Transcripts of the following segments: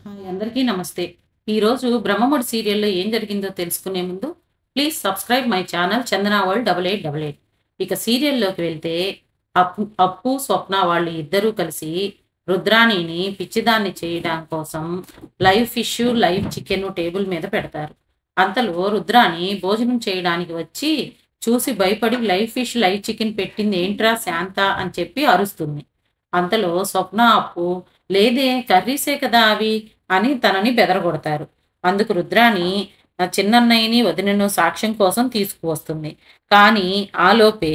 Hi అందరికీ నమస్తే. ఈరోజు 'బ్రహ్మముడి' సీరియల్‌లో ఏం జరిగిందో తెలుసుకునే ముందు please subscribe my channel 'Chandana world 8888'. ఇక సీరియల్‌లోకి వెళ్తే అప్పు, స్వప్న వాళ్ళు ఇద్దరూ కలిసి రుద్రాణిని పిచ్చిదాన్ని చేయడం కోసం live fish, live chicken table మీద పెడతారు. అంతలో రుద్రాణి భోజనం చేయడానికి వచ్చి చూసి భయపడి లైవ్ ఫిష్, లైవ్ చికెన్ పెట్టింది ఏంట్రా శాంత అని చెప్పి అరుస్తుంది. అంతలో స్వప్న, అప్పు లేదే కర్రీసే కదా అవి అని తనని బెదరగొడతారు. అందుకు రుద్రాణి చిన్నన్నయ్యని, వదినను సాక్ష్యం కోసం తీసుకువస్తుంది. కానీ ఆలోపే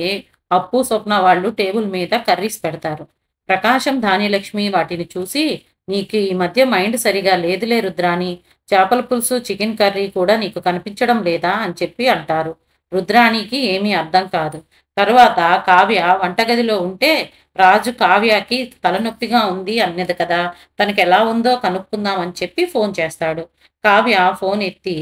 అప్పు, స్వప్న వాళ్ళు టేబుల్ మీద కర్రీస్ పెడతారు. ప్రకాశం, ధాన్యలక్ష్మి వాటిని చూసి నీకు ఈ మధ్య మైండ్ సరిగా లేదులే రుద్రాణి, చేపల పులుసు, చికెన్ కర్రీ కూడా నీకు కనిపించడం లేదా అని చెప్పి అంటారు. రుద్రాణికి ఏమీ అర్థం కాదు. తరువాత కావ్య వంటగదిలో ఉంటే రాజు కావ్యకి తలనొప్పిగా ఉంది అన్నది కదా, తనకి ఎలా ఉందో కనుక్కుందాం అని చెప్పి ఫోన్ చేస్తాడు. కావ్య ఫోన్ ఎత్తి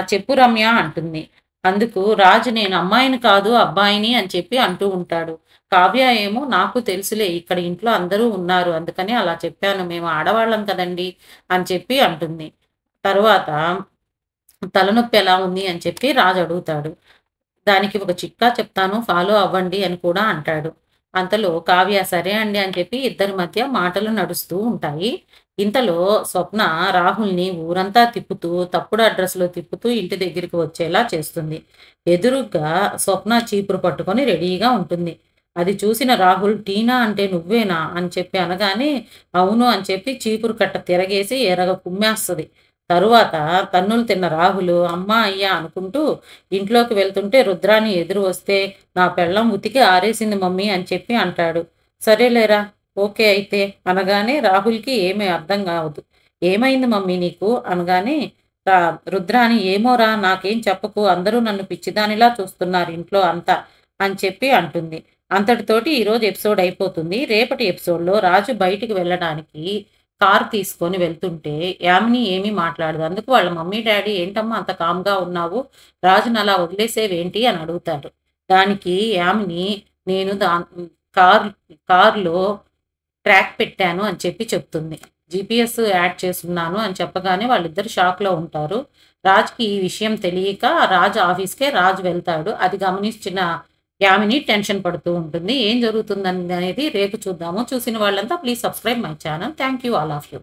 చెప్పు రమ్య అంటుంది. అందుకు రాజు నేను అమ్మాయిని కాదు అబ్బాయిని అని చెప్పి అంటూ ఉంటాడు. కావ్య ఏమో నాకు తెలుసులే ఇక్కడ ఇంట్లో అందరూ ఉన్నారు అందుకని అలా చెప్పాను, మేము ఆడవాళ్ళం కదండి అని చెప్పి అంటుంది. తరువాత తలనొప్పి ఎలా ఉంది అని చెప్పి రాజు అడుగుతాడు. దానికి ఒక చిట్కా చెప్తాను ఫాలో అవ్వండి అని కూడా అంటాడు. అంతలో కావ్య సరే అండి అని చెప్పి ఇద్దరి మధ్య మాటలు నడుస్తూ ఉంటాయి. ఇంతలో స్వప్న రాహుల్ని ఊరంతా తిప్పుతూ, తప్పుడు అడ్రస్‌లో తిప్పుతూ ఇంటి దగ్గరికి వచ్చేలా చేస్తుంది. ఎదురుగ్గా స్వప్న చీపురు పట్టుకొని రెడీగా ఉంటుంది. అది చూసిన రాహుల్ టీనా అంటే నువ్వేనా అని చెప్పి అనగానే అవును అని చెప్పి చీపురు కట్ట తిరగేసి ఎరగ కుమ్మేస్తది. తరువాత తన్నులు తిన్న రాహులు అమ్మా అయ్యా అనుకుంటూ ఇంట్లోకి వెళ్తుంటే రుద్రాణి ఎదురు వస్తే నా పెళ్ళం ఉతికి ఆరేసింది మమ్మీ అని చెప్పి అంటాడు. సరేలేరా ఓకే అయితే అనగానే రాహుల్కి ఏమీ అర్థం కావద్దు. ఏమైంది మమ్మీ నీకు అనగానే రా రుద్రాణి ఏమోరా నాకేం చెప్పకు అందరూ నన్ను పిచ్చిదానిలా చూస్తున్నారు ఇంట్లో అంతా అని చెప్పి అంటుంది. అంతటితోటి ఈరోజు ఎపిసోడ్ అయిపోతుంది. రేపటి ఎపిసోడ్లో రాజు బయటికి వెళ్ళడానికి కార్ తీసుకొని వెళ్తుంటే యామిని ఏమీ మాట్లాడదు. అందుకు వాళ్ళ మమ్మీ డాడీ ఏంటమ్మా అంత కామ్గా ఉన్నావు, రాజుని అలా వదిలేసేవేంటి అని అడుగుతాడు. దానికి యామిని నేను కార్ కార్లో ట్రాక్ పెట్టాను అని చెప్పి చెప్తుంది. జీపీఎస్ యాడ్ చేసున్నాను అని చెప్పగానే వాళ్ళిద్దరు షాక్లో ఉంటారు. రాజ్కి ఈ విషయం తెలియక రాజు ఆఫీస్కే రాజు వెళ్తాడు. అది గమనించిన యామిని టెన్షన్ పడుతూ ఉంటుంది. ఏం జరుగుతుందని అనేది రేపు చూద్దాము. చూసిన వాళ్ళంతా please subscribe my channel. Thank you all of you.